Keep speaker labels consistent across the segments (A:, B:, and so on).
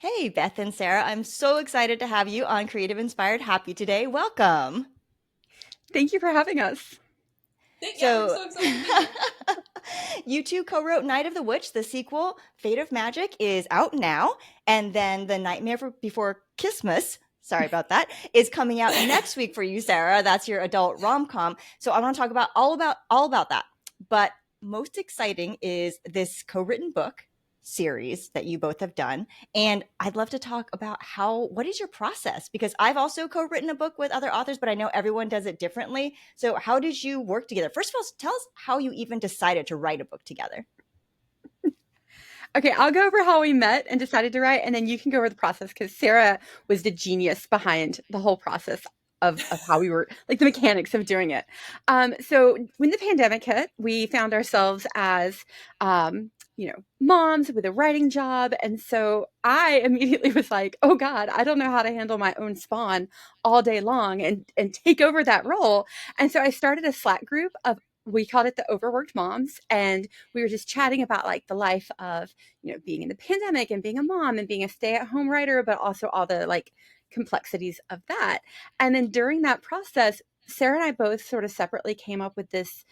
A: Hey, Beth and Sarah, I'm so excited to have you on Creative Inspired Happy today. Welcome.
B: Thank you for having us.
C: Yeah, we're
A: So,
C: so excited to be here.
A: you two co wrote Night of the Witch. The sequel, Fate of Magic, is out now. And then The Nightmare Before Christmas, sorry about that, is coming out next week for you, Sarah. That's your adult rom com. So, I want to talk about all about that. But most exciting is this co written book series that you both have done. And I'd love to talk about what is your process? Because I've also co written a book with other authors, but I know everyone does it differently. So, how did you work together? First of all, tell us how you even decided to write a book together.
B: Okay, I'll go over how we met and decided to write, and then you can go over the process because Sarah was the genius behind the whole process of how we were, like the mechanics of doing it. So when the pandemic hit, we found ourselves as, moms with a writing job. And so I immediately was like, oh God, I don't know how to handle my own spawn all day long and take over that role. And so I started a Slack group of, we called it the Overworked Moms, and we were just chatting about like the life of being in the pandemic and being a mom and being a stay-at-home writer, but also all the like complexities of that. And then during that process, Sarah and I both sort of separately came up with this.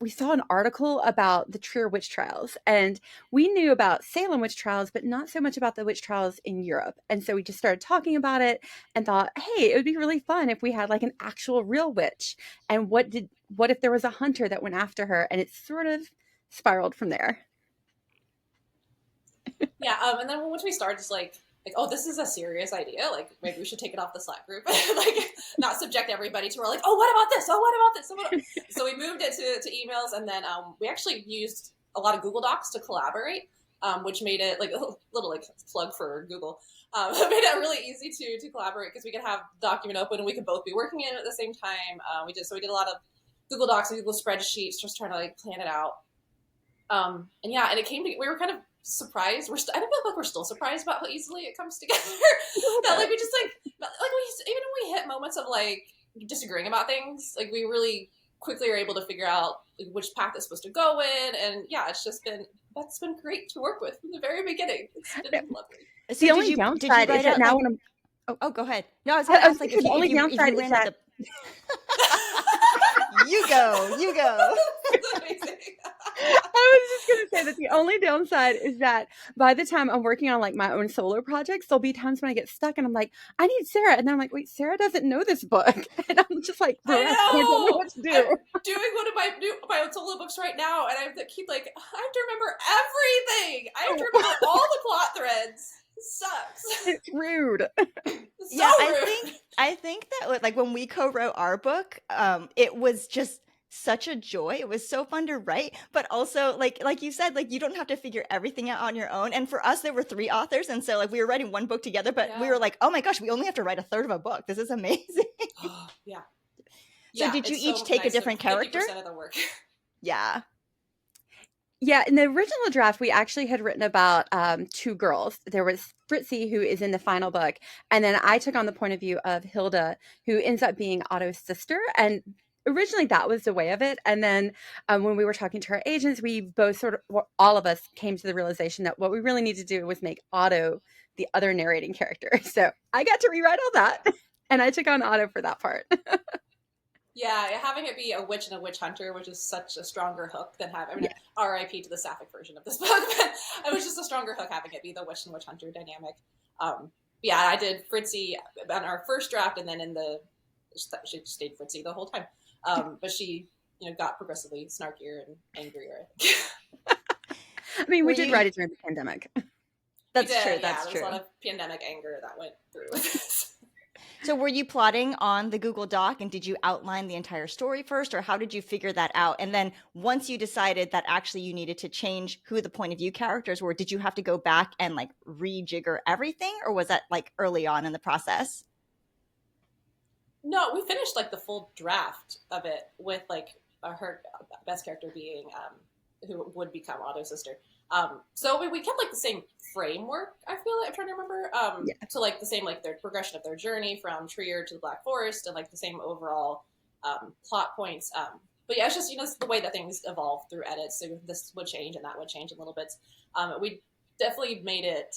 B: We saw an article about the Trier witch trials, and we knew about Salem witch trials, but not so much about the witch trials in Europe. And so we just started talking about it and thought, hey, it would be really fun if we had like an actual real witch. And what if there was a hunter that went after her? And it sort of spiraled from there.
C: Yeah, and then once we started, just like, oh, this is a serious idea. Like, maybe we should take it off the Slack group, like, not subject everybody to. We're like, oh, what about this? Oh, what about this? Oh, what? So we moved it to emails, and then we actually used a lot of Google Docs to collaborate, which made it like a little like plug for Google. It made it really easy to collaborate because we could have the document open and we could both be working in it at the same time. We did a lot of Google Docs and Google spreadsheets, just trying to like plan it out. And yeah, and it came to, we were kind of surprised. I feel like we're still surprised about how easily it comes together. That like we just like we even when we hit moments of like disagreeing about things, like we really quickly are able to figure out like, which path it's supposed to go in. And yeah, that's been great to work with from the very beginning. It's been lovely.
A: So
B: The
A: did
B: only
A: you
B: downside is
A: wait
B: that
A: out
B: now
A: like
B: when I'm, oh,
A: oh go ahead. No, I was gonna
B: I was
A: ask like
B: gonna say the only
A: if
B: downside
A: you
B: is
A: ran
B: that
A: into you go, you go.
C: It's amazing.
B: I was just gonna say that the only downside is that by the time I'm working on like my own solo projects, there'll be times when I get stuck and I'm like, I need Sarah, and then I'm like, wait, Sarah doesn't know this book, and I'm just like
C: I
B: bereft and I don't know
C: know.
B: what to
C: I'm
B: do.
C: doing one of my own solo books right now, and I have to keep like I have to remember everything. I have to remember all the plot threads. It sucks.
B: It's rude.
C: It's so
A: Yeah, I
C: rude.
A: think I think that like when we co-wrote our book, it was just such a joy. It was so fun to write, but also like you said, like you don't have to figure everything out on your own. And for us, there were three authors, and so like we were writing one book together, but we
C: Yeah.
A: were like, oh my gosh, we only have to write a third of a book. This is amazing.
C: Yeah.
A: So
C: Yeah.
A: did you
C: It's
A: each
C: so
A: take a
C: nice to
A: different character?
C: 50% of the work.
A: Yeah.
B: Yeah, in the original draft, we actually had written about two girls. There was Fritzy, who is in the final book, and then I took on the point of view of Hilda, who ends up being Otto's sister. And originally, that was the way of it. And then when we were talking to our agents, we both sort of, well, all of us came to the realization that what we really need to do was make Otto the other narrating character. So I got to rewrite all that, and I took on Otto for that part.
C: Yeah, having it be a witch and a witch hunter, which is such a stronger hook than having. I mean,
B: Yeah.
C: R.I.P. to the sapphic version of this book, but it was just a stronger hook having it be the witch and witch hunter dynamic. Yeah, I did Fritzy on our first draft, and then in the she stayed Fritzy the whole time. But she, got progressively snarkier and angrier.
B: I mean,
A: Were
B: we did
A: you
B: write it during the pandemic.
C: We
A: That's true,
C: did, yeah.
A: that's
C: There was a lot
A: true.
C: of pandemic anger that went through with this.
A: So were you plotting on the Google Doc and did you outline the entire story first or how did you figure that out? And then once you decided that actually you needed to change who the point of view characters were, did you have to go back and like rejigger everything or was that like early on in the process?
C: No, we finished like the full draft of it with like her best character being who would become Otto's sister. So we kept like the same framework. I feel like I'm trying to remember.
B: Yeah.
C: So like the same like their progression of their journey from Trier to the Black Forest, and like the same overall plot points. But yeah, it's just it's the way that things evolve through edits. So this would change and that would change in little bits. We definitely made it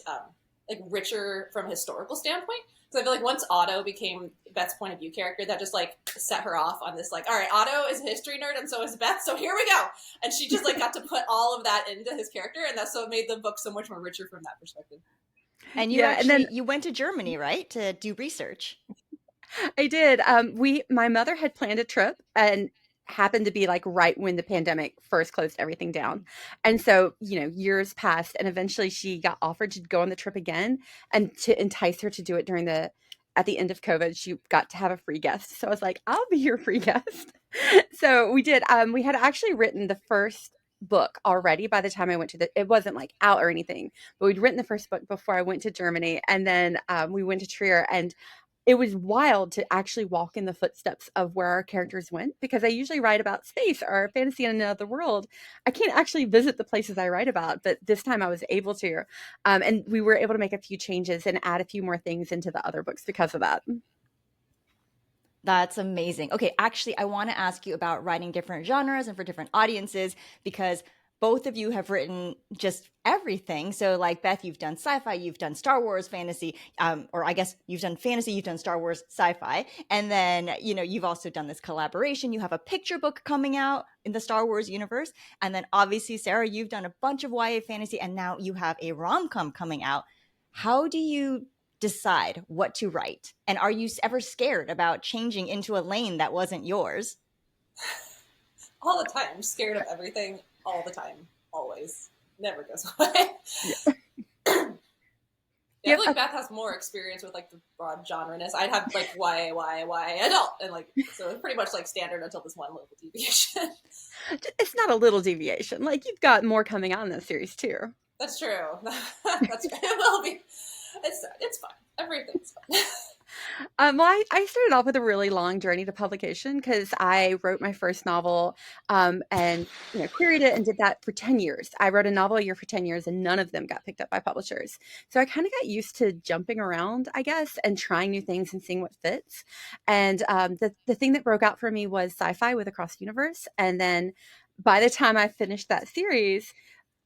C: like richer from a historical standpoint. So I feel like once Otto became Beth's point of view character, that just like set her off on this like, all right, Otto is a history nerd and so is Beth, so here we go. And she just like got to put all of that into his character, and that's so it made the book so much more richer from that perspective.
A: And you actually you went to Germany, right, to do research?
B: I did. My mother had planned a trip and happened to be like right when the pandemic first closed everything down. And so, years passed and eventually she got offered to go on the trip again, and to entice her to do it at the end of COVID, she got to have a free guest. So I was like, I'll be your free guest. So we did. We had actually written the first book already by the time I went it wasn't like out or anything, but we'd written the first book before I went to Germany. And then we went to Trier, and it was wild to actually walk in the footsteps of where our characters went, because I usually write about space or fantasy in another world. I can't actually visit the places I write about, but this time I was able to. And we were able to make a few changes and add a few more things into the other books because of that.
A: That's amazing. Okay, actually, I want to ask you about writing different genres and for different audiences, because both of you have written just everything. So, like Beth, you've done sci-fi, you've done Star Wars fantasy, or I guess you've done fantasy, you've done Star Wars sci-fi, and then you've also done this collaboration. You have a picture book coming out in the Star Wars universe, and then obviously, Sarah, you've done a bunch of YA fantasy, and now you have a rom-com coming out. How do you decide what to write? And are you ever scared about changing into a lane that wasn't yours?
C: All the time. I'm scared of everything all the time. Always. Never goes away. Yeah. I feel like Beth has more experience with like the broad genre-ness. I'd have like YA adult, and like so it's pretty much like standard until this one little deviation.
B: It's not a little deviation. Like, you've got more coming out in this series too.
C: That's true. That's true. It will be. It's fun. Everything's fun.
B: Well, I started off with a really long journey to publication because I wrote my first novel and queried it and did that for 10 years. I wrote a novel a year for 10 years and none of them got picked up by publishers. So I kind of got used to jumping around, I guess, and trying new things and seeing what fits. And the thing that broke out for me was sci-fi with Across the Universe. And then by the time I finished that series,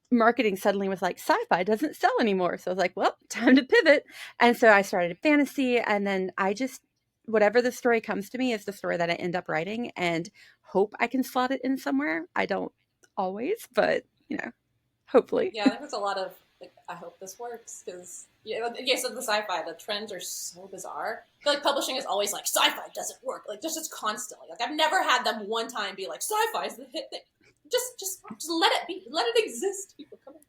B: marketing suddenly was like, sci-fi doesn't sell anymore. So I was like, well, time to pivot. And so I started fantasy, and then I just, whatever the story comes to me is the story that I end up writing, and hope I can slot it in somewhere. I don't always, but hopefully.
C: Yeah, I think there's a lot of like, I hope this works, because so the sci-fi, the trends are so bizarre. I feel like publishing is always like, sci-fi doesn't work, like just constantly. Like, I've never had them one time be like, sci-fi is the hit thing. Just let it be. Let it exist. People come in.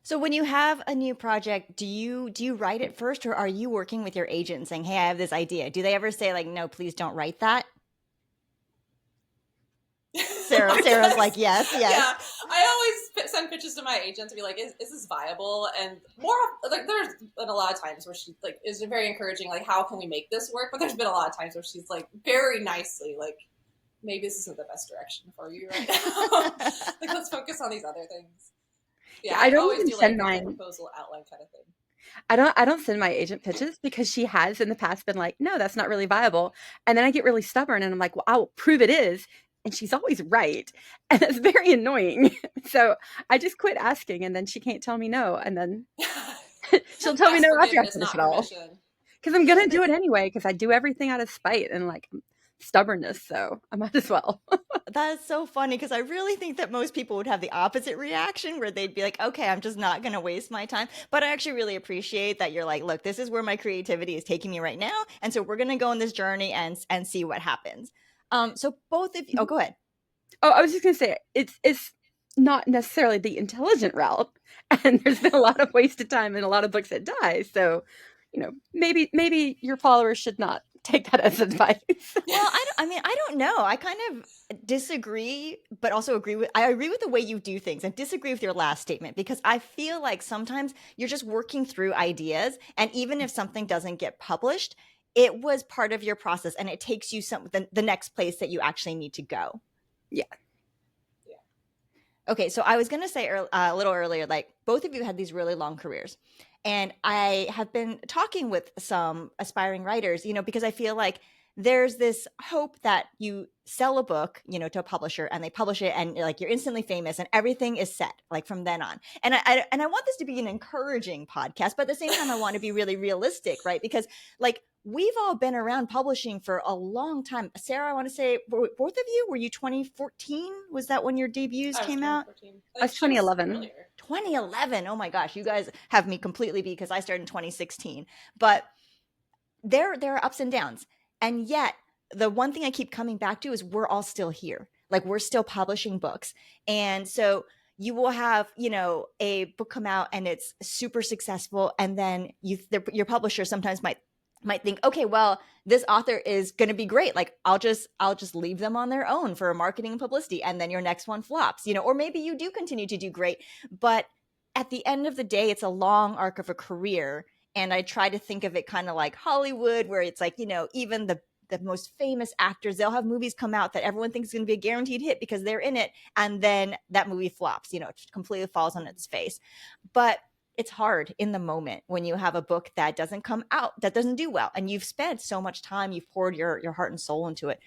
A: So when you have a new project, do you write it first, or are you working with your agent and saying, "Hey, I have this idea"? Do they ever say like, "No, please don't write that"? Sarah's like, yes.
C: Yeah, I always send pitches to my agent to be like, is this viable? And more like, there's been a lot of times where she like is very encouraging, like, how can we make this work? But there's been a lot of times where she's like very nicely like, maybe this isn't the best direction for you right now. Like, let's focus on these other things. Yeah,
B: I don't
C: always
B: even
C: do
B: send
C: like a
B: mine.
C: proposal outline kind of thing.
B: I don't send my agent pitches because she has in the past been like, no, that's not really viable. And then I get really stubborn and I'm like, well, I'll prove it is. And she's always right. And it's very annoying. So I just quit asking, and then she can't tell me no. And then she'll tell me no after I finish it all. Because I'm going to do it anyway, because I do everything out of spite and like stubbornness. So I might as well.
A: That is so funny, because I really think that most people would have the opposite reaction, where they'd be like, okay, I'm just not going to waste my time. But I actually really appreciate that you're like, look, this is where my creativity is taking me right now. And so we're going to go on this journey and see what happens. So both of you, oh, go ahead.
B: Oh, I was just going to say, it's not necessarily the intelligent route. And there's been a lot of wasted time and a lot of books that die. So, maybe your followers should not take that as advice.
A: Well, I don't know. I kind of disagree, but also I agree with the way you do things, and disagree with your last statement, because I feel like sometimes you're just working through ideas, and even if something doesn't get published, it was part of your process, and it takes you the next place that you actually need to go.
B: Yeah.
A: Okay, so I was going to say a little earlier, like, both of you had these really long careers. And I have been talking with some aspiring writers, because I feel like there's this hope that you sell a book, to a publisher, and they publish it, and like you're instantly famous and everything is set like from then on. And I want this to be an encouraging podcast, but at the same time I want to be really realistic, right? Because like we've all been around publishing for a long time. Sarah, I want to say, both of you, were you 2014? Was that when your debuts came out?
B: That's 2011.
C: Earlier.
A: 2011. Oh my gosh, you guys have me completely beat because I started in 2016. But there are ups and downs. And yet, the one thing I keep coming back to is we're all still here. Like we're still publishing books. And so you will have, a book come out and it's super successful, and then your publisher sometimes might think, okay, well, this author is going to be great. Like I'll just leave them on their own for marketing and publicity, and then your next one flops, or maybe you do continue to do great. But at the end of the day, it's a long arc of a career. And I try to think of it kind of like Hollywood, where it's like, even the most famous actors, they'll have movies come out that everyone thinks is going to be a guaranteed hit because they're in it. And then that movie flops, it completely falls on its face. But it's hard in the moment when you have a book that doesn't come out, that doesn't do well. And you've spent so much time, you've poured your heart and soul into it.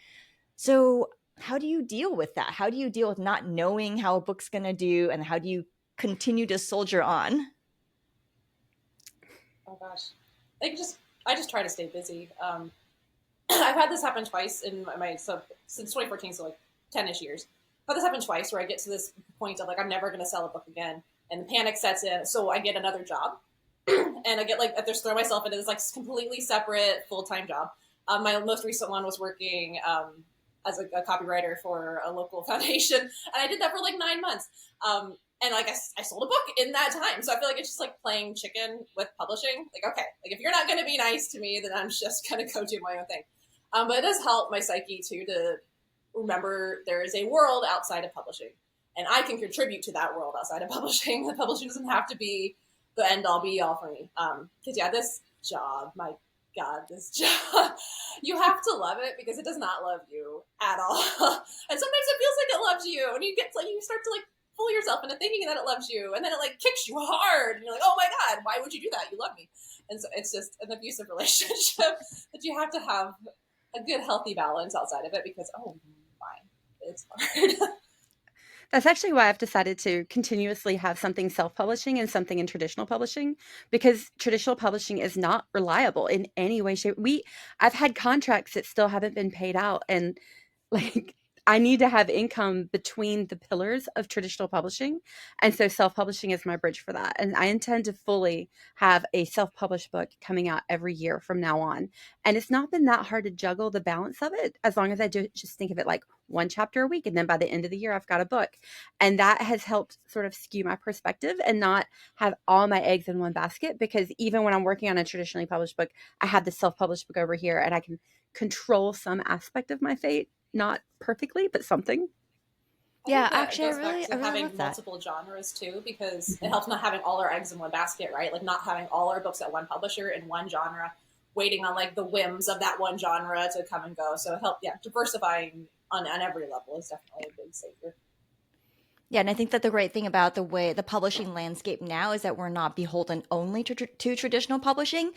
A: So how do you deal with that? How do you deal with not knowing how a book's going to do? And how do you continue to soldier on?
C: Oh gosh, I just try to stay busy. I've had this happen twice in since 2014, so like 10ish years. I've had this happen twice where I get to this point of like I'm never going to sell a book again, and the panic sets in. So I get another job, and I get like I just throw myself into this like completely separate full-time job. My most recent one was working as a copywriter for a local foundation, and I did that for like 9 months. And like I sold a book in that time. So I feel like it's just like playing chicken with publishing. Like, okay, like if you're not going to be nice to me, then I'm just going to go do my own thing. But it does help my psyche too to remember there is a world outside of publishing, and I can contribute to that world outside of publishing. The publishing doesn't have to be the end all be all for me. Cause yeah, this job, my God, this job, you have to love it because it does not love you at all. And sometimes it feels like it loves you, and you start to like fool yourself into thinking that it loves you, and then it like kicks you hard, and you're like, oh my God, why would you do that? You love me. And so it's just an abusive relationship that you have to have a good healthy balance outside of it, because oh my, it's hard.
B: That's actually why I've decided to continuously have something self-publishing and something in traditional publishing, because traditional publishing is not reliable in any way, shape. I've had contracts that still haven't been paid out, and like I need to have income between the pillars of traditional publishing. And so self-publishing is my bridge for that. And I intend to fully have a self-published book coming out every year from now on. And it's not been that hard to juggle the balance of it, as long as I just think of it like one chapter a week. And then by the end of the year, I've got a book. And that has helped sort of skew my perspective and not have all my eggs in one basket. Because even when I'm working on a traditionally published book, I have the self-published book over here, and I can control some aspect of my fate. Not perfectly, but something.
A: Yeah, actually, I
C: goes
A: really,
C: back
A: I
C: to
A: really
C: having
A: love that.
C: multiple genres too, because it helps not having all our eggs in one basket, right? Like not having all our books at one publisher in one genre, waiting on like the whims of that one genre to come and go. So diversifying on every level is definitely a big savior.
A: Yeah, and I think that the great thing about the way the publishing landscape now is that we're not beholden only to traditional publishing.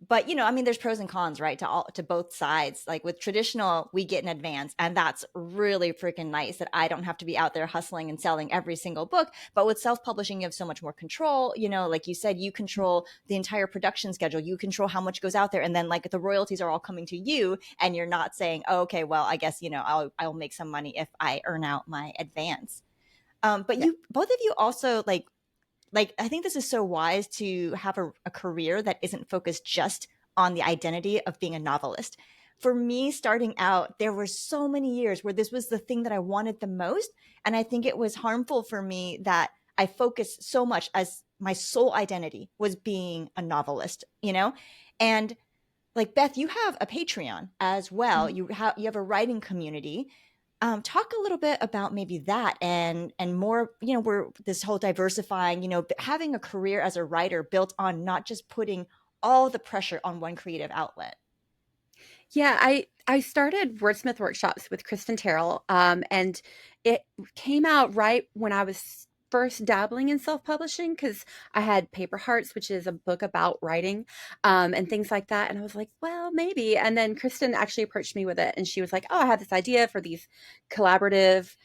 A: But I mean, there's pros and cons, right, to both sides. Like with traditional, we get in advance, and that's really freaking nice that I don't have to be out there hustling and selling every single book. But with self-publishing, you have so much more control. Like you said, you control the entire production schedule. You control how much goes out there, and then like the royalties are all coming to you, and you're not saying, oh, okay, well, I guess I'll make some money if I earn out my advance. But
B: Yeah.
A: you both of you also like I think this is so wise to have a career that isn't focused just on the identity of being a novelist. For me, starting out, there were so many years where this was the thing that I wanted the most. And I think it was harmful for me that I focused so much as my sole identity was being a novelist, And like Beth, you have a Patreon as well. You have a writing community. Talk a little bit about maybe that and more, we're this whole diversifying, having a career as a writer built on not just putting all the pressure on one creative outlet.
B: Yeah, I started wordsmith workshops with Kristen Terrell, and it came out right when I was first dabbling in self-publishing because I had Paper Hearts, which is a book about writing, and things like that. And I was like, well, maybe. And then Kristen actually approached me with it, and she was like, oh, I have this idea for these collaborative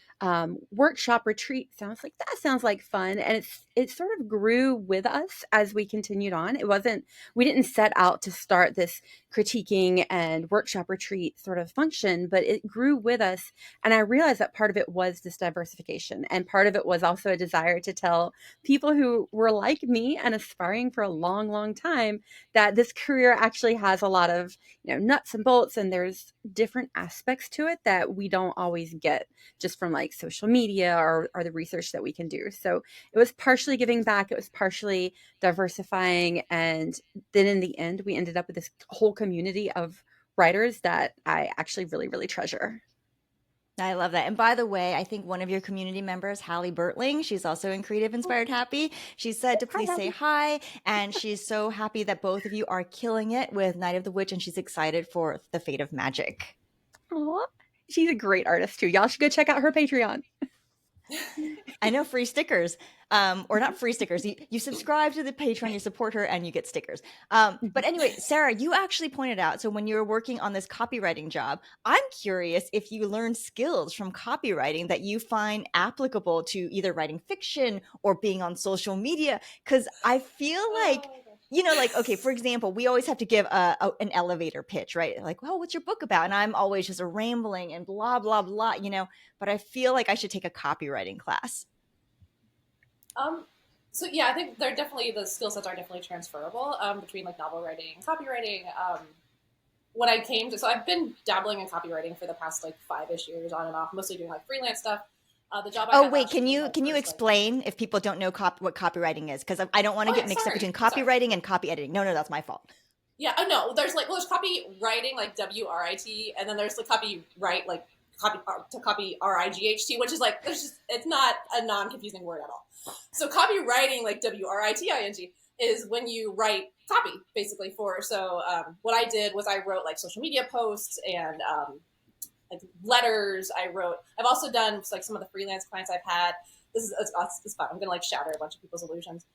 B: workshop retreats. And I was like, that sounds like fun. And it sort of grew with us as we continued on. We didn't set out to start this critiquing and workshop retreat sort of function, but it grew with us. And I realized that part of it was this diversification. And part of it was also a desire to tell people who were like me and aspiring for a long, long time that this career actually has a lot of, nuts and bolts, and there's different aspects to it that we don't always get just from like social media or the research that we can do. So it was partially giving back, it was partially diversifying, and then in the end, we ended up with this whole community of writers that I actually really, really treasure.
A: I love that. And by the way, I think one of your community members, Hallie Bertling, she's also in Creative Inspired Happy. She said to please say hi. And she's so happy that both of you are killing it with Night of the Witch, and she's excited for The Fate of Magic.
B: Aww. She's a great artist too. Y'all should go check out her Patreon.
A: I know, free stickers, or not free stickers. You subscribe to the Patreon, you support her, and you get stickers. But anyway, Sara, you actually pointed out, so when you were working on this copywriting job, I'm curious if you learned skills from copywriting that you find applicable to either writing fiction or being on social media. Because I feel like, like, okay, for example, we always have to give an elevator pitch, right? Like, well, what's your book about? And I'm always just rambling and blah, blah, blah, but I feel like I should take a copywriting class.
C: So yeah, I think the skill sets are definitely transferable between like novel writing and copywriting. When I came to, so I've been dabbling in copywriting for the past like 5-ish years on and off, mostly doing like freelance stuff. The job.
A: Oh wait, can you explain if people don't know what copywriting is? Because I don't want to get mixed up between copywriting and copy editing. No, that's my fault.
C: Yeah, no, there's copywriting like WRIT, and then there's like copyright like copy RIGHT, which is like it's not a non-confusing word at all. So copywriting like WRITING is when you write copy basically for. So what I did was I wrote like social media posts and like letters. I've also done like some of the freelance clients I've had. This is fun. I'm gonna like shatter a bunch of people's illusions.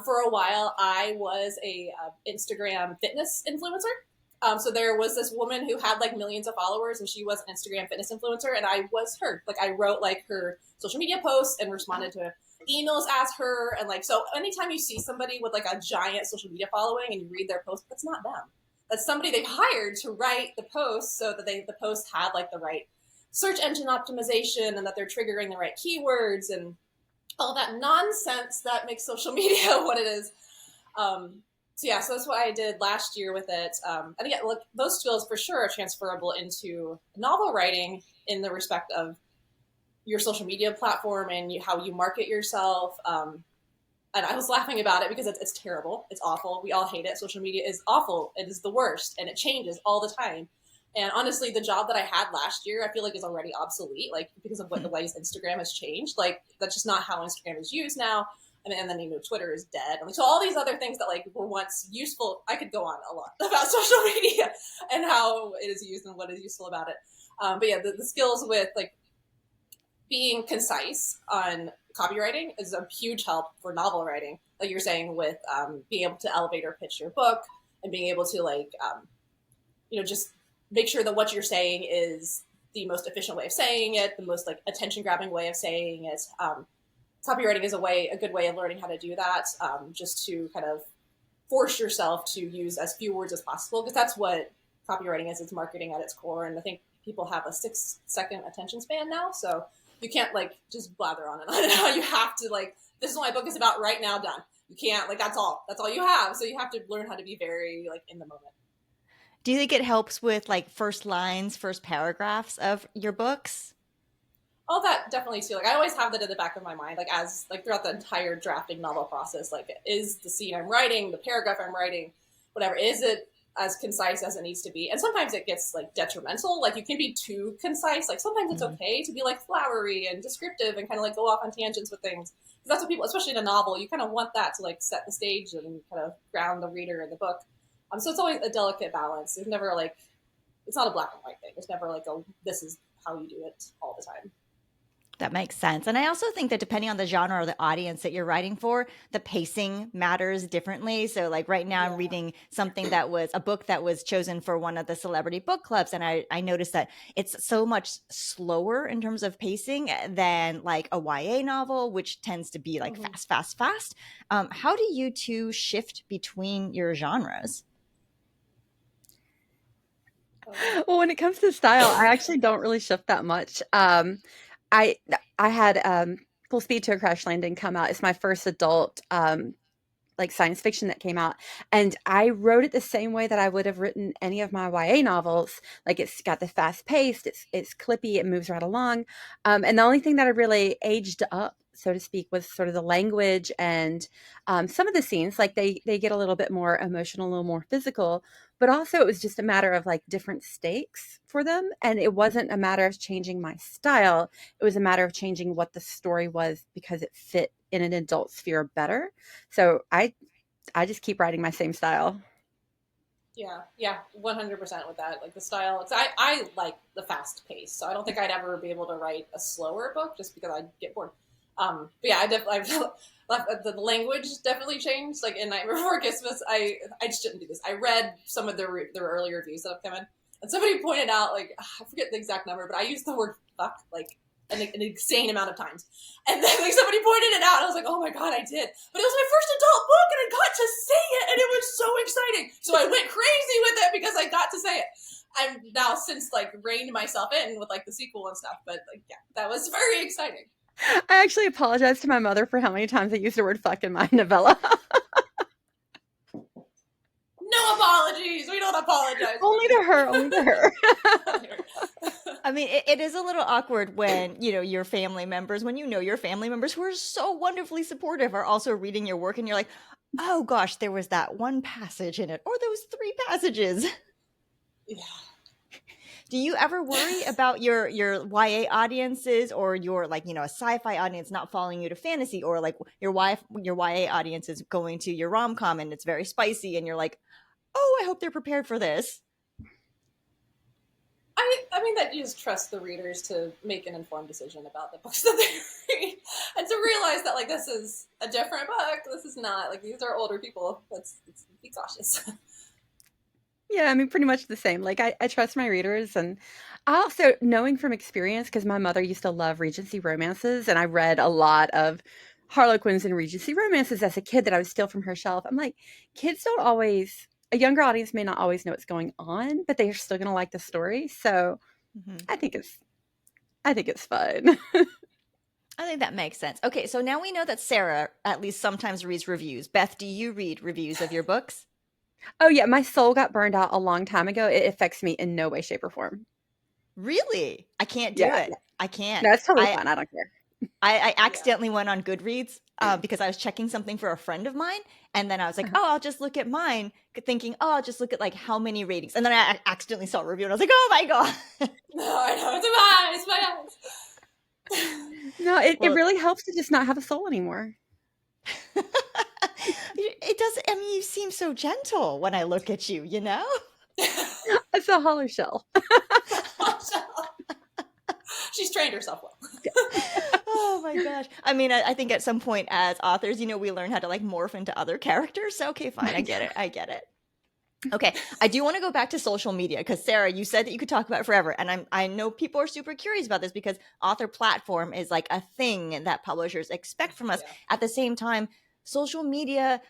C: For a while, I was a Instagram fitness influencer. So there was this woman who had like millions of followers, and she was an Instagram fitness influencer, and I was her. Like I wrote like her social media posts and responded to emails as her, and like so. Anytime you see somebody with like a giant social media following and you read their post, that's not them. That's somebody they've hired to write the post so that the posts had like the right search engine optimization and that they're triggering the right keywords and all that nonsense that makes social media what it is. So that's what I did last year with it. And again, look, those skills for sure are transferable into novel writing in the respect of your social media platform and how you market yourself. And I was laughing about it because it's terrible. It's awful. We all hate it. Social media is awful. It is the worst, and it changes all the time. And honestly, the job that I had last year, I feel like is already obsolete, like because of what the ways Instagram has changed. Like that's just not how Instagram is used now. And then Twitter is dead. And so all these other things that like were once useful, I could go on a lot about social media and how it is used and what is useful about it. But yeah, the skills with like being concise on copywriting is a huge help for novel writing. Like you're saying with being able to elevate or pitch your book and being able to like, just make sure that what you're saying is the most efficient way of saying it, the most like attention grabbing way of saying it. Copywriting is a good way of learning how to do that. Just to kind of force yourself to use as few words as possible, because that's what copywriting is. It's marketing at its core. And I think people have a 6-second attention span now. So you can't like just blather on and on and on. You have to like, this is what my book is about right now, done. You can't like, that's all you have. So you have to learn how to be very like in the moment.
A: Do you think it helps with like first lines, first paragraphs of your books?
C: All that definitely too. Like I always have that in the back of my mind, like as like throughout the entire drafting novel process, like is the scene I'm writing, the paragraph I'm writing, whatever, is it as concise as it needs to be? And sometimes it gets like detrimental. Like you can be too concise. Like sometimes it's okay to be like flowery and descriptive and kind of like go off on tangents with things. Because that's what people, especially in a novel, you kind of want that to like set the stage and kind of ground the reader in the book. So it's always a delicate balance. There's never like, it's not a black and white thing. There's never like this is how you do it all the time.
A: That makes sense. And I also think that depending on the genre or the audience that you're writing for, the pacing matters differently. So, like right now, I'm
C: Yeah.
A: reading something that was a book that was chosen for one of the celebrity book clubs. And I noticed that it's so much slower in terms of pacing than like a YA novel, which tends to be like
C: Mhm.
A: fast, fast, fast. How do you two shift between your genres?
C: Oh.
B: Well, when it comes to style, I actually don't really shift that much. I I had Full Speed to a Crash Landing come out. It's my first adult like science fiction that came out, and I wrote it the same way that I would have written any of my YA novels. Like it's got the fast paced, it's clippy, it moves right along, and the only thing that I really aged up, so to speak, was sort of the language and some of the scenes. Like they get a little bit more emotional, a little more physical, but also it was just a matter of like different stakes for them, and it wasn't a matter of changing my style. It was a matter of changing what the story was because it fit in an adult sphere better. So I just keep writing my same style.
C: Yeah, yeah, 100% with that. Like the style, 'cause I like the fast pace, so I don't think I'd ever be able to write a slower book just because I'd get bored. But yeah, the language definitely changed. Like in Nightmare Before Christmas, I just shouldn't do this. I read some of the early reviews that have come in, and somebody pointed out like I forget the exact number, but I used the word fuck like an insane amount of times. And then like somebody pointed it out, and I was like, "Oh my god, I did!" But it was my first adult book, and I got to say it, and it was so exciting. So I went crazy with it because I got to say it. I've now since like reined myself in with like the sequel and stuff, but like yeah, that was very exciting.
B: I actually apologize to my mother for how many times I used the word fuck in my novella.
C: No apologies. We don't apologize.
B: Only to her, only to her.
A: I mean, it is a little awkward when, your family members, when your family members who are so wonderfully supportive are also reading your work and you're like, oh gosh, there was that one passage in it, or those three passages.
C: Yeah.
A: Do you ever worry about your YA audiences or your like, a sci-fi audience not following you to fantasy, or like your YA audience is going to your rom-com and it's very spicy and you're like, oh, I hope they're prepared for this.
C: I mean that you just trust the readers to make an informed decision about the books that they read, and to realize that like this is a different book. This is not like these are older people. Let's be cautious.
B: Yeah, I mean, pretty much the same. Like, I trust my readers. And I also, knowing from experience, because my mother used to love Regency romances, and I read a lot of Harlequins and Regency romances as a kid that I would steal from her shelf. I'm like, kids don't always, a younger audience may not always know what's going on, but they are still going to like the story. So
A: Mm-hmm.
B: I think it's, I think it's fun.
A: I think that makes sense. Okay, so now we know that Sarah at least sometimes reads reviews. Beth, do you read reviews of your books?
B: Oh yeah, my soul got burned out a long time ago. It affects me in no way, shape, or form.
A: Really? I can't do
B: Yeah,
A: it. I can't.
B: no, it's totally
A: I
B: fine. I don't care.
A: I
C: Yeah.
A: accidentally went on Goodreads because I was checking something for a friend of mine, and then I was like, "Oh, I'll just look at mine," thinking, "Oh, I'll just look at like how many ratings," and then I accidentally saw a review, and I was like, "Oh my god!"
C: No, I know it's my eyes.
B: No, it
A: Well,
B: really helps to just not have a soul anymore.
A: it does. I mean, you seem so gentle when I look at you.
B: It's a hollow shell.
C: She's trained herself well.
A: Oh my gosh. I mean, I think at some point as authors, we learn how to like morph into other characters. So, okay, fine. I get it. I get it. Okay, I do want to go back to social media because Sarah, you said that you could talk about it forever, and I know people are super curious about this because author platform is like a thing that publishers expect from us.
C: Yeah.
A: At the same time, social media,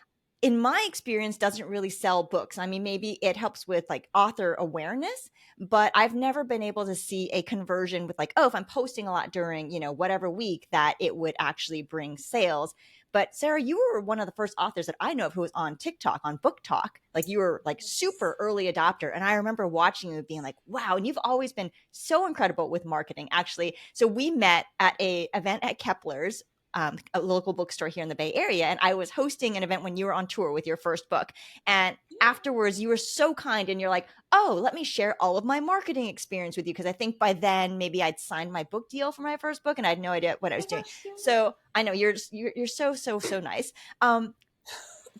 A: in my experience, doesn't really sell books. I mean, maybe it helps with like author awareness, but I've never been able to see a conversion with like, oh, if I'm posting a lot during whatever week, that it would actually bring sales. But Sarah, you were one of the first authors that I know of who was on TikTok, on Book Talk. Like you were like super early adopter. And I remember watching you being like, wow, and you've always been so incredible with marketing, actually. So we met at a event at Kepler's, a local bookstore here in the Bay Area. And I was hosting an event when you were on tour with your first book. And afterwards, you were so kind and you're like, oh, let me share all of my marketing experience with you. Because I think by then maybe I'd signed my book deal for my first book and I had no idea what I was doing. So I know you're so nice.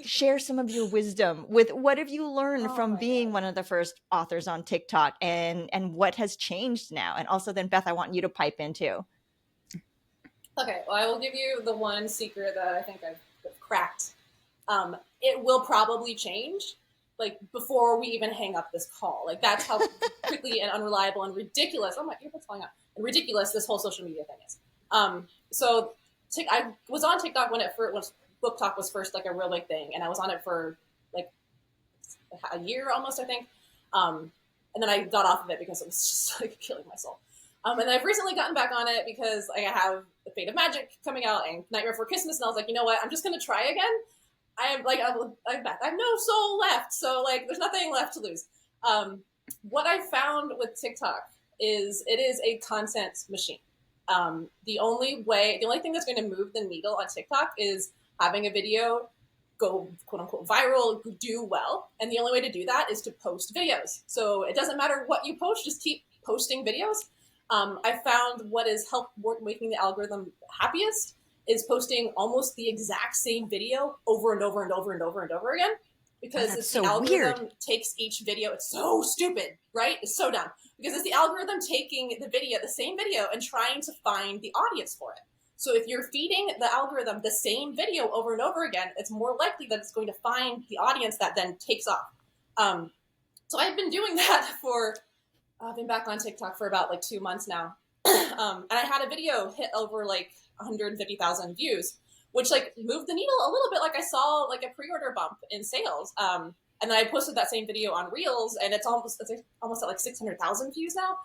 A: Share some of your wisdom with what have you learned
C: Oh
A: from
C: my
A: being
C: god.
A: one of the first authors on TikTok, and what has changed now? And also then Beth, I want you to pipe in too.
C: Okay, well, I will give you the one secret that I think I've cracked. It will probably change, like before we even hang up this call. Like that's how quickly and unreliable and ridiculous. Oh my earbuds falling out. And ridiculous this whole social media thing is. So I was on TikTok when Book Talk was first like a real big thing, and I was on it for like a year almost, I think. And then I got off of it because it was just like killing my soul. And I've recently gotten back on it because I have The Fate of Magic coming out and Nightmare Before Christmas, and I was like, you know what? I'm just gonna try again. I am like I'm back. I have no soul left, so like there's nothing left to lose. What I found with TikTok is it is a content machine. The only thing that's going to move the needle on TikTok is having a video go quote unquote viral, do well, and the only way to do that is to post videos. So it doesn't matter what you post, just keep posting videos. I found what is making the algorithm happiest is posting almost the exact same video over and over and over and over and over again, because
A: That's
C: it's
A: so
C: the algorithm
A: weird.
C: takes each video. It's so stupid, right? It's so dumb because it's the algorithm taking the same video, and trying to find the audience for it. So if you're feeding the algorithm the same video over and over again, it's more likely that it's going to find the audience that then takes off. So I've been doing that for I've been back on TikTok for about like 2 months now. And I had a video hit over like 150,000 views, which like moved the needle a little bit. Like I saw like a pre-order bump in sales. And then I posted that same video on Reels, and it's almost at like 600,000 views now.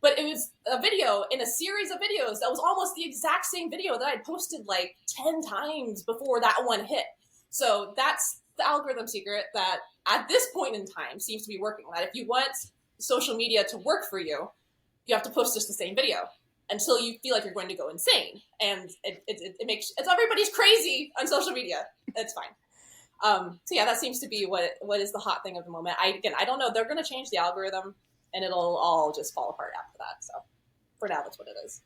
C: But it was a video in a series of videos that was almost the exact same video that I'd posted like 10 times before that one hit. So that's the algorithm secret that at this point in time seems to be working. That if you want social media to work for you, you have to post just the same video until you feel like you're going to go insane. And it makes everybody's crazy on social media. It's fine. So yeah, that seems to be what is the hot thing of the moment. I don't know. They're going to change the algorithm, and it'll all just fall apart after that. So for now, that's what it is.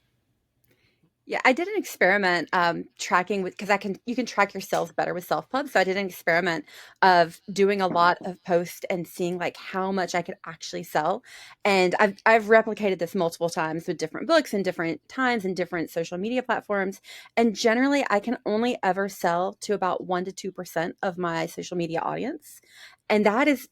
B: Yeah, I did an experiment tracking with because you can track your sales better with Self Pub. So I did an experiment of doing a lot of posts and seeing like how much I could actually sell. And I've replicated this multiple times with different books and different times and different social media platforms. And generally, I can only ever sell to about 1 to 2% of my social media audience, and that is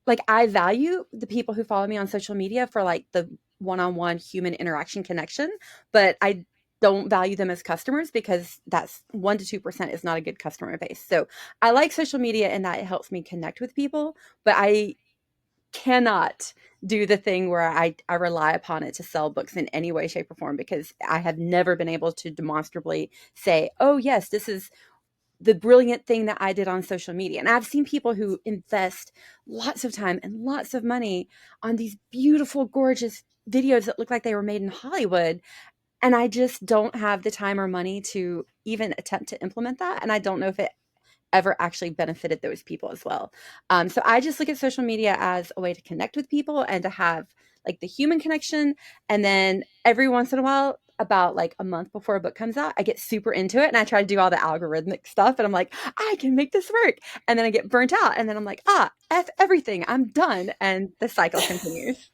B: like I value the people who follow me on social media for like the one-on-one human interaction connection, but I don't value them as customers because that's 1 to 2% is not a good customer base. So I like social media in that it helps me connect with people, but I cannot do the thing where I rely upon it to sell books in any way, shape, or form because I have never been able to demonstrably say, oh, yes, this is the brilliant thing that I did on social media. And I've seen people who invest lots of time and lots of money on these beautiful, gorgeous videos that look like they were made in Hollywood. And I just don't have the time or money to even attempt to implement that. And I don't know if it ever actually benefited those people as well. So I just look at social media as a way to connect with people and to have like the human connection. And then every once in a while, about like a month before a book comes out, I get super into it and I try to do all the algorithmic stuff. And I'm like, I can make this work. And then I get burnt out. And then I'm like, F everything. I'm done. And the cycle continues.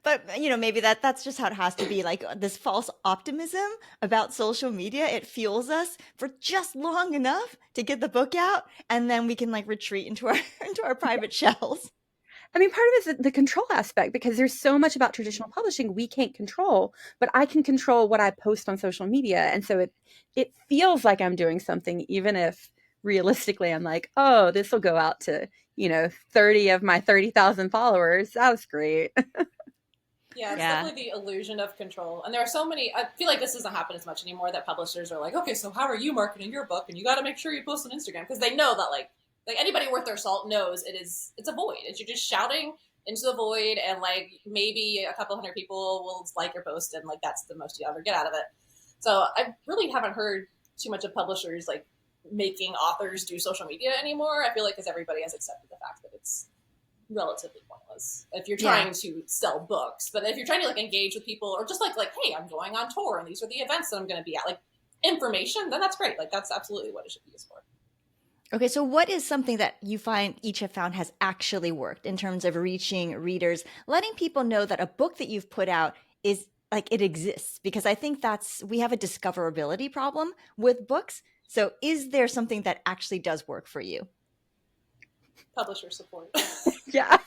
A: But maybe that's just how it has to be. Like this false optimism about social media, it fuels us for just long enough to get the book out, and then we can like retreat into our into our private shells.
B: I mean, part of it is the control aspect because there's so much about traditional publishing we can't control, but I can control what I post on social media. And so it feels like I'm doing something, even if realistically I'm like, oh, this will go out to, 30 of my 30,000 followers. That was great.
C: Yeah, it's
A: Yeah.
C: definitely the illusion of control. And there are so many, I feel like this doesn't happen as much anymore, that publishers are like, okay, so how are you marketing your book? And you got to make sure you post on Instagram, because they know that like anybody worth their salt knows it's a void. You're just shouting into the void, and like maybe a couple hundred people will like your post, and like that's the most you ever get out of it. So I really haven't heard too much of publishers like making authors do social media anymore. I feel like because everybody has accepted the fact that it's relatively pointless if you're
A: Yeah.
C: trying to sell books. But if you're trying to like engage with people, or just like hey, I'm going on tour and these are the events that I'm going to be at, like information, then that's great. Like that's absolutely what it should be used for.
A: Okay, so what is something that you find each have found has actually worked in terms of reaching readers, letting people know that a book that you've put out is like it exists, because I think we have a discoverability problem with books. So is there something that actually does work for you?
C: Publisher support.
B: Yeah.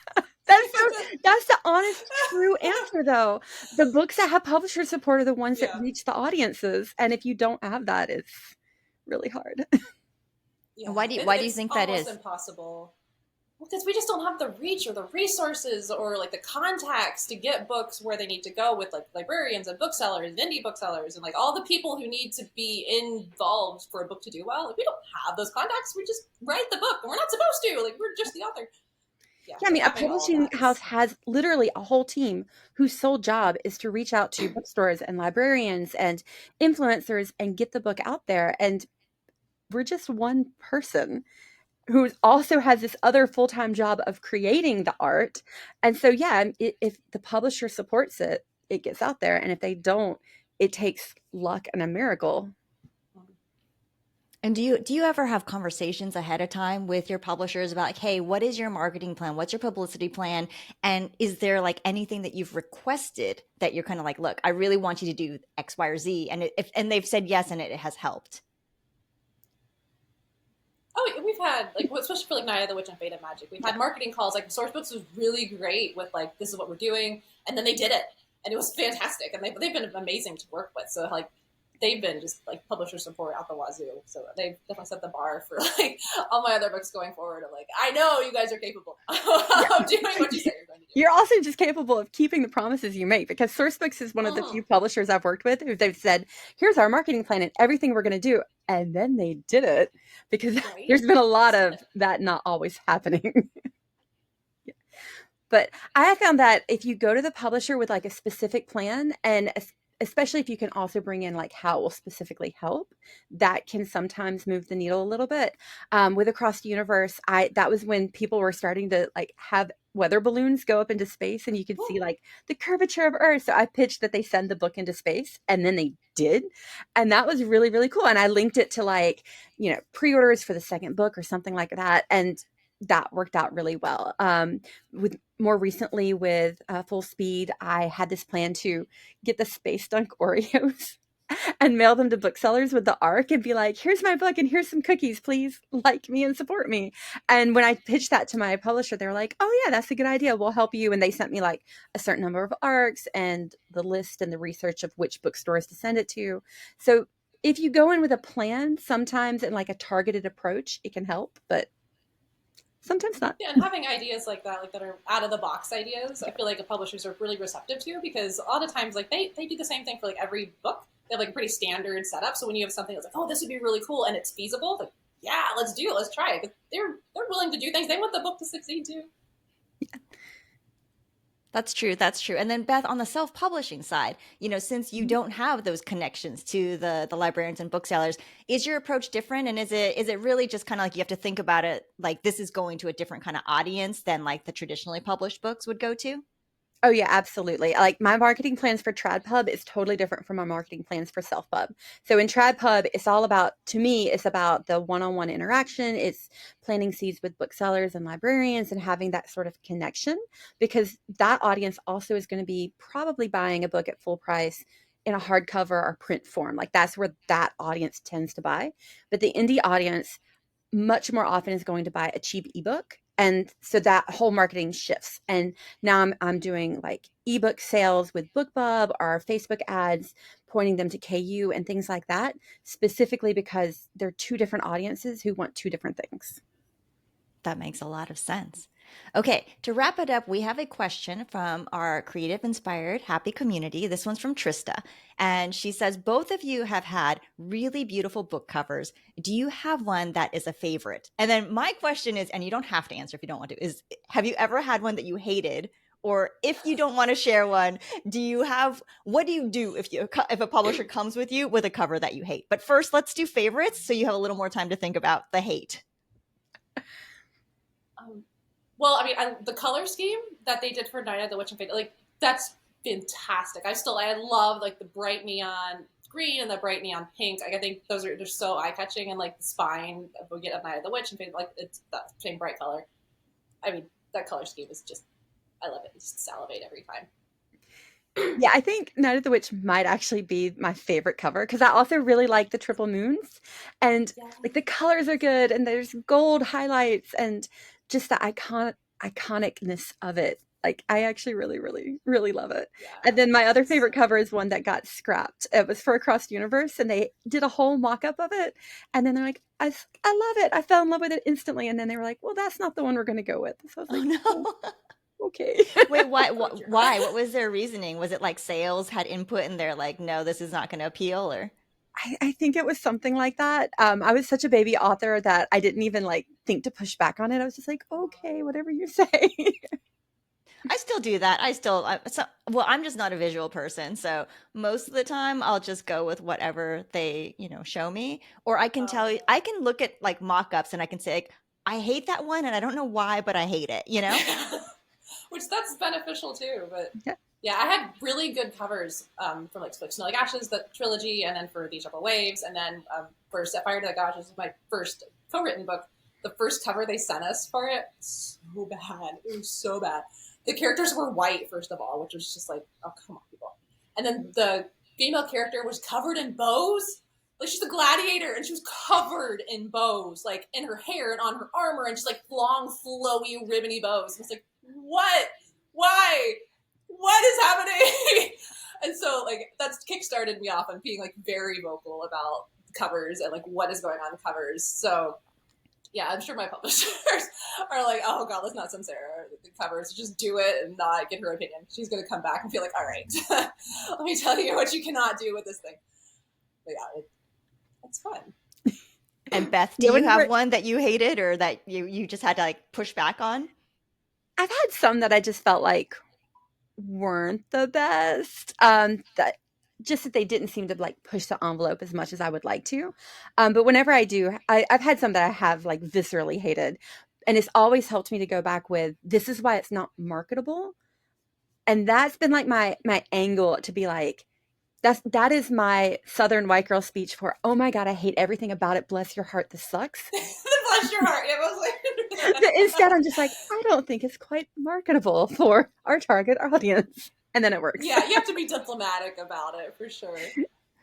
B: That's the honest, true answer though. The books that have publisher support are the ones that
C: Yeah.
B: reach the audiences. And if you don't have that, it's really hard.
C: Yeah.
A: And why do you
C: It's
A: think that
C: almost
A: is?
C: impossible. Because we just don't have the reach or the resources or like the contacts to get books where they need to go with like librarians and booksellers and indie booksellers and like all the people who need to be involved for a book to do well. Like, we don't have those contacts. We just write the book and we're not supposed to. Like, we're just the author. Yeah,
B: Yeah, I
C: so
B: mean, a
C: having all of
B: publishing
C: that
B: house
C: is
B: has literally a whole team whose sole job is to reach out to bookstores and librarians and influencers and get the book out there. And we're just one person who also has this other full-time job of creating the art. And so, yeah, if the publisher supports it, it gets out there. And if they don't, it takes luck and a miracle.
A: And do you ever have conversations ahead of time with your publishers about like, hey, what is your marketing plan? What's your publicity plan? And is there like anything that you've requested that you're kind of like, look, I really want you to do X, Y, or Z, and and they've said yes, and it has helped.
C: Oh, we've had like, especially for like Night of the Witch and Fate of Magic, we've had marketing calls. Like Sourcebooks was really great with like, this is what we're doing, and then they did it, and it was fantastic, and they've been amazing to work with. So like, they've been just like publisher support out the wazoo. So they've definitely set the bar for like all my other books going forward. Of like, I know you guys are capable of doing what you say you're going to do.
B: You're also just capable of keeping the promises you make, because Sourcebooks is one of the
C: Mhm.
B: few publishers I've worked with who they've said, here's our marketing plan and everything we're going to do. And then they did it, because
C: Right?
B: there's been a lot
C: Just did
B: of
C: it.
B: that not always happening. But I have found that if you go to the publisher with like a specific plan, and especially if you can also bring in like how it will specifically help, that can sometimes move the needle a little bit. With Across the Universe, that was when people were starting to like have weather balloons go up into space, and you can see like the curvature of Earth. So I pitched that they send the book into space, and then they did, and that was really, really cool. And I linked it to like, pre-orders for the second book or something like that, and that worked out really well. With more recently with Full Speed, I had this plan to get the Space Dunk Oreos and mail them to booksellers with the ARC and be like, here's my book and here's some cookies, please like me and support me. And when I pitched that to my publisher, they were like, oh yeah, that's a good idea, we'll help you. And they sent me like a certain number of ARCs and the list and the research of which bookstores to send it to. So if you go in with a plan, sometimes in like a targeted approach, it can help, but sometimes not.
C: Yeah, and having ideas like that are out of the box ideas, I feel like the publishers are really receptive to, because a lot of times like they do the same thing for like every book. They have like a pretty standard setup. So when you have something that's like, oh, this would be really cool and it's feasible, like, yeah, let's do it, let's try it. They're willing to do things. They want the book to succeed too.
A: That's true. That's true. And then Beth, on the self-publishing side, since you don't have those connections to the librarians and booksellers, is your approach different? And is it really just kind of like you have to think about it like this is going to a different kind of audience than like the traditionally published books would go to?
B: Oh yeah, absolutely. Like my marketing plans for TradPub is totally different from my marketing plans for SelfPub. So in TradPub, it's all about, to me, it's about the one-on-one interaction. It's planting seeds with booksellers and librarians and having that sort of connection, because that audience also is going to be probably buying a book at full price in a hardcover or print form. Like that's where that audience tends to buy. But the indie audience much more often is going to buy a cheap ebook. And so that whole marketing shifts. And now I'm doing like ebook sales with BookBub or Facebook ads, pointing them to KU and things like that, specifically because they're two different audiences who want two different things.
A: That makes a lot of sense. Okay, to wrap it up, we have a question from our creative, inspired, happy community. This one's from Trista. And she says, both of you have had really beautiful book covers. Do you have one that is a favorite? And then my question is, and you don't have to answer if you don't want to, is have you ever had one that you hated? Or if you don't want to share one, what do you do if a publisher comes with you with a cover that you hate? But first, let's do favorites so you have a little more time to think about the hate.
C: Well, I mean, the color scheme that they did for Night of the Witch and Fate, like that's fantastic. I love like the bright neon green and the bright neon pink. Like, I think they're so eye catching, and like the spine of we get at Night of the Witch and Fate, like it's that same bright color. I mean, that color scheme is just, I love it. I just salivate every time.
B: Yeah, I think Night of the Witch might actually be my favorite cover because I also really like the triple moons, and
C: Yeah.
B: like the colors are good, and there's gold highlights, and just the iconicness of it. Like I actually really, really, really love it.
C: Yeah.
B: And then my other
C: It's
B: favorite
C: so
B: cover is one that got scrapped. It was for Across the Universe, and they did a whole mock-up of it, and then they're like, I love it. I fell in love with it instantly, and then they were like, well, that's not the one we're going to go with. So I was
A: Oh
B: like, oh,
A: no.
B: okay.
A: Wait, why?
C: broke your
A: Why?
C: heart.
A: What was their reasoning? Was it like sales had input and they're like, no, this is not going to appeal, or?
B: I think it was something like that. I was such a baby author that I didn't even like think to push back on it. I was just like, okay, whatever you say.
A: I still do that. Well, I'm just not a visual person, so most of the time I'll just go with whatever they, show me. Or I can tell you,
C: Yeah.
A: I can look at like mock-ups and I can say, like, I hate that one and I don't know why, but I hate it, you know?
C: Which that's beneficial too. But
B: Yeah.
C: yeah, I had really good covers for like Snow Like Ashes, the trilogy, and then for These Troubled Waves, and then for Set Fire to the Gods, which is my first co-written book. The first cover they sent us for it, so bad. It was so bad. The characters were white, first of all, which was just like, oh, come on, people. And then the female character was covered in bows. Like, she's a gladiator, and she was covered in bows, like, in her hair and on her armor, and just, like, long, flowy, ribbony bows. And it's like, what? Why? What is happening? And so, like, that's kickstarted me off on being, like, very vocal about covers and, like, what is going on in covers. So, yeah, I'm sure my publishers are like, oh god, let's not send Sarah the covers. Just do it and not get her opinion. She's going to come back and feel like, all right, let me tell you what you cannot do with this thing. But yeah, it's fun.
A: And Beth, do you have one that you hated or that you just had to like push back on?
B: I've had some that I just felt like weren't the best. That they didn't seem to like push the envelope as much as I would like to. But whenever I do, I've had some that I have like viscerally hated. And it's always helped me to go back with, this is why it's not marketable. And that's been like my angle to be like, that is my Southern white girl speech for, oh my God, I hate everything about it. Bless your heart, this sucks.
C: Bless your heart. It was like
B: But instead, I'm just like, I don't think it's quite marketable for our target audience. And then it works.
C: Yeah, you have to be diplomatic about it for sure.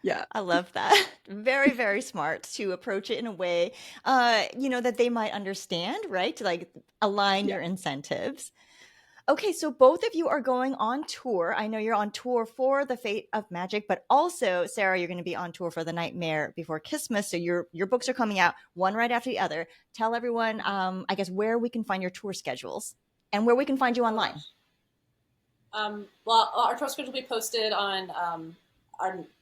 B: Yeah.
A: I love that. Very, very smart to approach it in a way, that they might understand, right? To like align your incentives. Okay, so both of you are going on tour. I know you're on tour for The Fate of Magic, but also, Sarah, you're going to be on tour for The Nightmare Before Christmas. So your books are coming out one right after the other. Tell everyone, I guess, where we can find your tour schedules and where we can find you online.
C: Well, our tour schedule will be posted on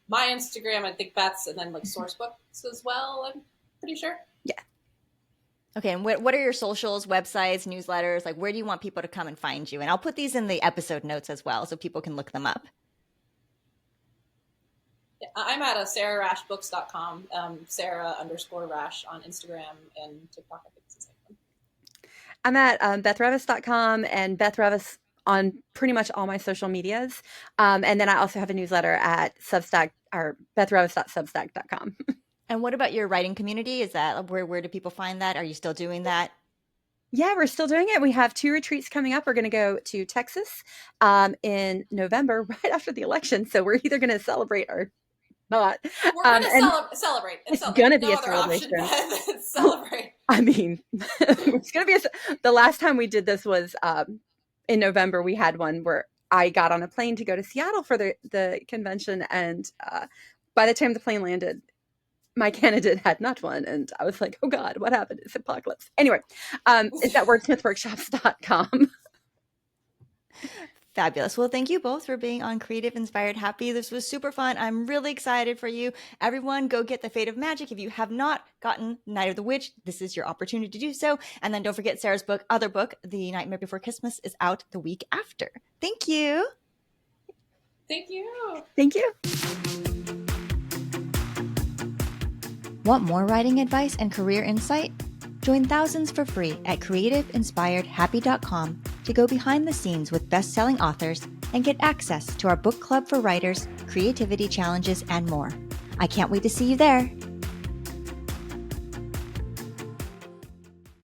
C: my Instagram, I think Beth's, and then like source books as well, I'm pretty sure.
B: Yeah.
A: Okay, and what are your socials, websites, newsletters? Like, where do you want people to come and find you? And I'll put these in the episode notes as well so people can look them up.
C: Yeah, I'm at sararaashbooks.com, Sarah_Raasch on Instagram and TikTok, I think it's the same one.
B: I'm at BethRevis.com and Beth Revis on pretty much all my social medias. And then I also have a newsletter at Substack or BethRevis.substack.com.
A: And what about your writing community? Is that where do people find that? Are you still doing that?
B: Yeah, we're still doing it. We have 2 retreats coming up. We're going to go to Texas in November, right after the election. So we're either going to celebrate or not.
C: We're going to celebrate.
B: It's going to be a celebration.
C: Celebrate.
B: I mean, it's going to be the last time we did this was in November. We had one where I got on a plane to go to Seattle for the convention. And by the time the plane landed, my candidate had not won. And I was like, oh God, what happened? It's apocalypse. Anyway, it's at wordsmithworkshops.com.
A: Fabulous. Well, thank you both for being on Creative Inspired Happy. This was super fun. I'm really excited for you. Everyone, go get The Fate of Magic. If you have not gotten Night of the Witch, this is your opportunity to do so. And then don't forget Sarah's other book, The Nightmare Before Christmas, is out the week after. Thank you.
C: Thank you.
B: Thank you.
A: Want more writing advice and career insight? Join thousands for free at creativeinspiredhappy.com to go behind the scenes with best-selling authors and get access to our book club for writers, creativity challenges, and more. I can't wait to see you there.